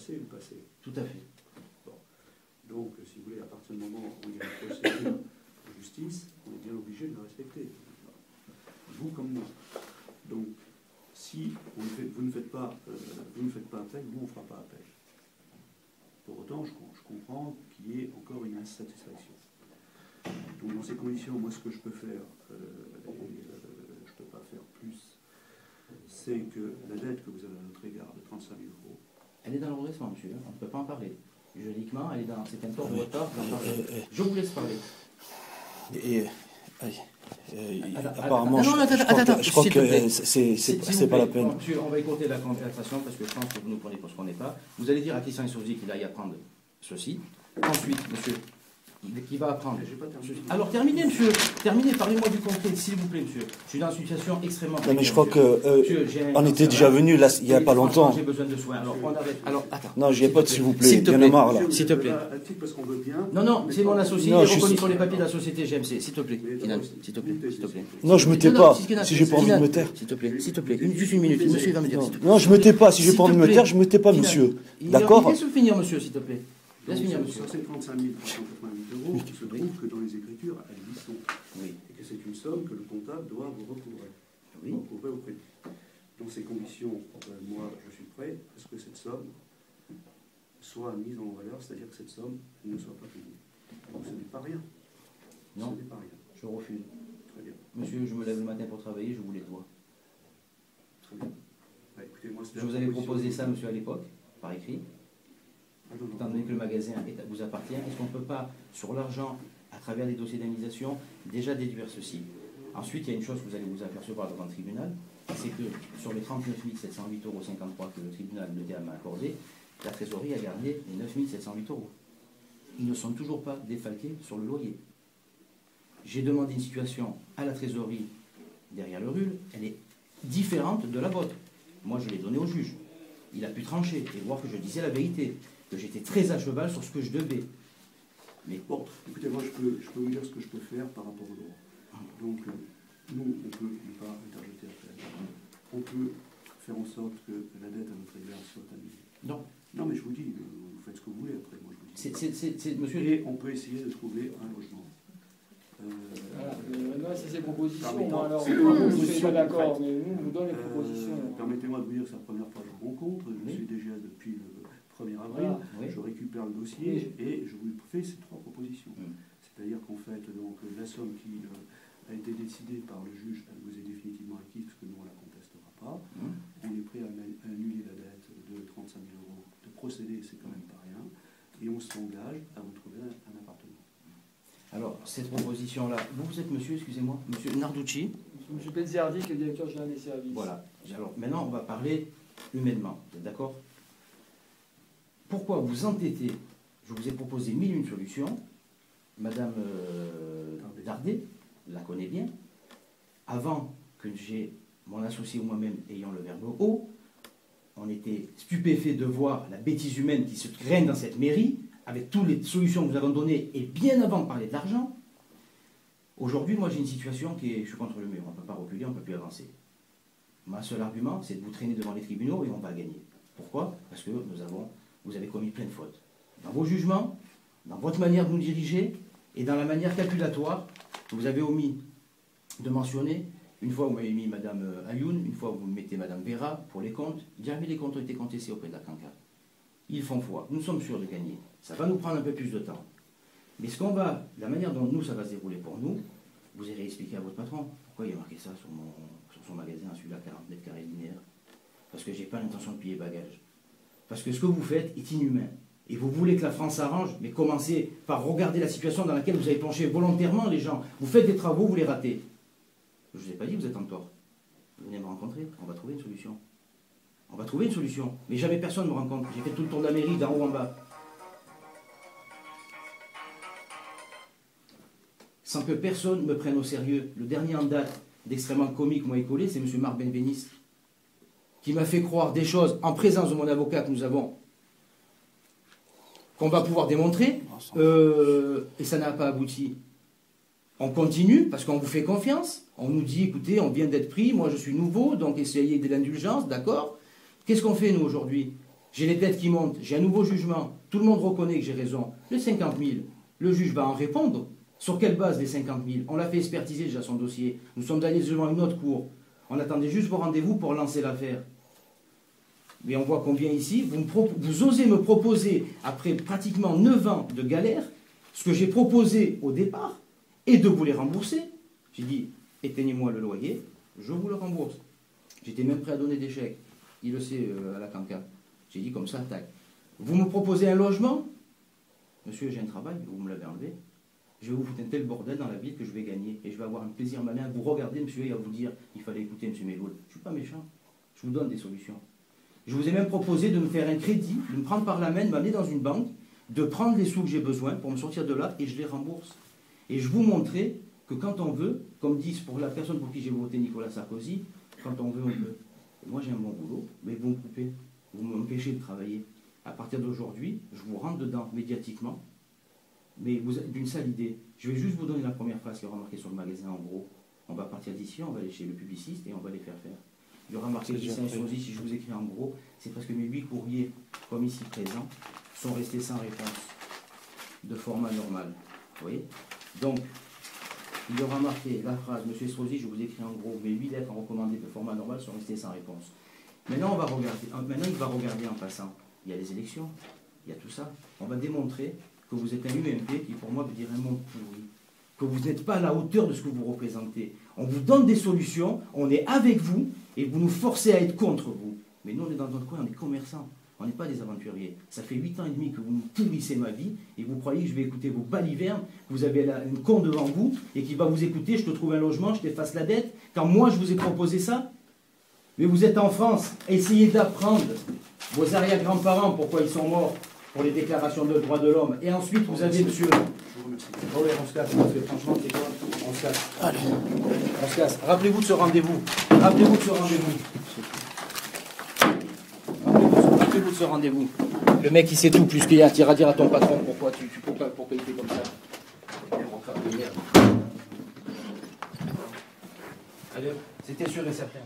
passé est le passé. Tout à fait. Bon. Donc, si vous voulez, à partir du moment où il y a une procédure de justice, on est bien obligé de la respecter. Vous comme moi. Donc, si vous ne faites pas appel, nous on ne fera pas appel. Pour autant, je comprends qu'il y ait encore une insatisfaction. Donc, dans ces conditions, moi, ce que je peux faire, je ne peux pas faire plus, c'est que la dette que vous avez à notre égard de 35 000 €. Elle est dans le redressement, monsieur. On ne peut pas en parler. Juridiquement, elle est dans. C'est un tort de retard. Je vous laisse parler. Apparemment, je crois que c'est pas la peine. Monsieur, on va écouter la conversation parce que je pense que vous nous prenez pour ce qu'on n'est pas. Vous allez dire à Christian Estrosi qu'il aille apprendre ceci. Ensuite, monsieur, qui va apprendre. Alors terminez, monsieur. Terminez, parlez-moi du concret, s'il vous plaît, monsieur. Je suis dans une situation extrêmement. Non, mais je crois que on était déjà venu là il n'y a pas longtemps. J'ai besoin de soins. Alors on arrête. Alors attends. Non, j'y ai pas de s'il vous plaît. Il y en a marre là. S'il te plaît. Non, c'est mon associé. Il est reconnu sur les papiers de la société GMC. S'il te plaît. S'il te plaît. S'il te plaît. Non, je me tais pas. Si j'ai pas envie de me taire. S'il te plaît. S'il te plaît. Juste une minute. Monsieur va me dire. Non, je me tais pas. Si j'ai pas envie de me taire, je me tais pas, monsieur. D'accord? Laisse-le finir, monsieur, s'il te plaît. Laisse finir, monsieur. Sur ces 35 388 €, il se trouve que dans les écritures, elles y sont. Oui. Et que c'est une somme que le comptable doit vous recouvrer. Oui. Recouvrer au crédit. Dans ces conditions, moi, je suis prêt à ce que cette somme soit mise en valeur, c'est-à-dire que cette somme ne soit pas payée. Donc ce n'est pas rien. Non. Ce n'est pas rien. Je refuse. Très bien. Monsieur, je me lève le matin pour travailler, je vous les dois. Très bien. Bah, écoutez, moi, Je vous avais proposé ça, monsieur, à l'époque, par écrit. Étant donné que le magasin vous appartient, est-ce qu'on ne peut pas, sur l'argent, à travers les dossiers d'indemnisation, déjà déduire ceci? Ensuite, il y a une chose que vous allez vous apercevoir devant le tribunal, c'est que sur les 39 708,53 € que le tribunal de m'a accordé, la trésorerie a gardé les 9 708 €. Ils ne sont toujours pas défalqués sur le loyer. J'ai demandé une situation à la trésorerie derrière le RUL, elle est différente de la vôtre. Moi, je l'ai donnée au juge. Il a pu trancher et voir que je disais la vérité, que j'étais très à cheval sur ce que je devais. Mais bon, écoutez, moi, je peux vous dire ce que je peux faire par rapport au droit. Donc, nous, on peut ne pas interjeter appel. On peut faire en sorte que la dette à notre égard soit annulée. Non. Non, mais je vous dis, vous faites ce que vous voulez après. Moi, je vous dis. Monsieur... Et on peut essayer de trouver un logement. Voilà, maintenant, c'est ces propositions. Alors, je ne suis pas d'accord, mais nous, on vous donne les propositions. Permettez-moi de vous dire que c'est la première fois que je vous rencontre. Je suis déjà depuis le 1er avril. Voilà. Je récupère le dossier et je vous fais ces 3 propositions. C'est-à-dire qu'en fait, donc, la somme qui a été décidée par le juge, elle vous est définitivement acquise, parce que nous, on ne la contestera pas. On est prêt à annuler la dette de 35 000 €. De procéder, c'est quand même pas rien. Et on s'engage à vous trouver un appartement. Alors, cette proposition-là, vous êtes monsieur, excusez-moi, monsieur Narducci. Monsieur Pezziardi, qui est le directeur général des services. Voilà. Alors, maintenant, on va parler humainement. Vous êtes d'accord? Pourquoi vous entêtez? Je vous ai proposé 1001 solutions. Madame Dardet la connaît bien. Avant que j'ai mon associé ou moi-même ayant le verbe haut, on était stupéfait de voir la bêtise humaine qui se traîne dans cette mairie, avec toutes les solutions que nous avons données, et bien avant de parler de l'argent. Aujourd'hui, moi, j'ai une situation qui est, je suis contre le mur, on ne peut pas reculer, on ne peut plus avancer. Mon seul argument, c'est de vous traîner devant les tribunaux et on va gagner. Pourquoi? Parce que vous avez commis plein de fautes. Dans vos jugements, dans votre manière de nous diriger, et dans la manière calculatoire que vous avez omis de mentionner. Une fois, vous m'avez mis Madame Ayoun, une fois, vous mettez Madame Vera pour les comptes. Jamais les comptes ont été contestés auprès de la CANCA. Ils font foi. Nous sommes sûrs de gagner. Ça va nous prendre un peu plus de temps. Mais la manière dont nous, ça va se dérouler pour nous, vous irez expliquer à votre patron pourquoi il a marqué ça sur son magasin, celui-là, 40 mètres carrés linéaires. Parce que j'ai pas l'intention de piller bagages. Parce que ce que vous faites est inhumain. Et vous voulez que la France s'arrange, mais commencez par regarder la situation dans laquelle vous avez plongé volontairement les gens. Vous faites des travaux, vous les ratez. Je ne vous ai pas dit que vous êtes en tort. Venez me rencontrer, on va trouver une solution. On va trouver une solution. Mais jamais personne ne me rencontre. J'ai fait tout le tour de la mairie, d'en haut en bas. Sans que personne me prenne au sérieux. Le dernier en date d'extrêmement comique, moi écollé, c'est M. Marc Benveniste, qui m'a fait croire des choses en présence de mon avocat que nous avons, qu'on va pouvoir démontrer, et ça n'a pas abouti. On continue, parce qu'on vous fait confiance. On nous dit, écoutez, on vient d'être pris, moi je suis nouveau, donc essayez de l'indulgence, d'accord? Qu'est-ce qu'on fait, nous, aujourd'hui? j'ai les dettes qui montent, j'ai un nouveau jugement, tout le monde reconnaît que j'ai raison. Les 50 000, le juge va en répondre. Sur quelle base les 50 000? On l'a fait expertiser déjà son dossier. Nous sommes allés devant une autre cour. On attendait juste vos rendez-vous pour lancer l'affaire. Mais on voit combien ici, vous osez me proposer, après pratiquement 9 ans de galère, ce que j'ai proposé au départ, et de vous les rembourser. J'ai dit, éteignez-moi le loyer, je vous le rembourse. J'étais même prêt à donner des chèques. Il le sait à la canca. J'ai dit comme ça, tac. Vous me proposez un logement? Monsieur, j'ai un travail, vous me l'avez enlevé. Je vais vous foutre un tel bordel dans la ville que je vais gagner. Et je vais avoir un plaisir malin à vous regarder, monsieur, et à vous dire, il fallait écouter monsieur Méloul. Je ne suis pas méchant. Je vous donne des solutions. Je vous ai même proposé de me faire un crédit, de me prendre par la main, de m'amener dans une banque, de prendre les sous que j'ai besoin pour me sortir de là, et je les rembourse. Et je vous montrer que quand on veut, comme disent pour la personne pour qui j'ai voté Nicolas Sarkozy, quand on veut, on peut. Moi j'ai un bon boulot, mais vous me coupez, vous m'empêchez de travailler. À partir d'aujourd'hui, je vous rentre dedans médiatiquement, mais d'une sale idée. Je vais juste vous donner la première phrase qui est remarquée sur le magasin en gros. On va partir d'ici, on va aller chez le publiciste et on va les faire faire. Il y aura marqué Christian Estrosi, si je vous écris en gros, c'est parce que mes 8 courriers, comme ici présents, sont restés sans réponse, de format normal. Vous voyez? Donc, il y aura marqué la phrase, monsieur Estrosi, je vous écris en gros, mes 8 lettres recommandées de format normal sont restées sans réponse. Maintenant, il va regarder en passant. Il y a les élections, il y a tout ça. On va démontrer que vous êtes un UMP qui, pour moi, veut dire un monde pourri. Que vous n'êtes pas à la hauteur de ce que vous représentez. On vous donne des solutions, on est avec vous, et vous nous forcez à être contre vous. Mais nous, on est dans notre coin, on est commerçants. On n'est pas des aventuriers. Ça fait 8 ans et demi que vous me pourrissez ma vie, et vous croyez que je vais écouter vos balivernes, que vous avez une con devant vous, et qui va vous écouter, je te trouve un logement, je t'efface la dette, quand moi, je vous ai proposé ça. Mais vous êtes en France, essayez d'apprendre vos arrière-grands-parents pourquoi ils sont morts pour les déclarations de droits de l'homme. Et ensuite, vous avez, monsieur... Oh ouais, on se casse, parce que franchement, c'est quoi? On se casse. Allez, on se casse. Rappelez-vous de ce rendez-vous. Rappelez-vous de ce rendez-vous. Rappelez-vous de ce rendez-vous. Le mec, il sait tout, plus qu'il y a à dire à ton patron pourquoi tu peux pas pour payer comme ça. Allez, c'était sûr et certain.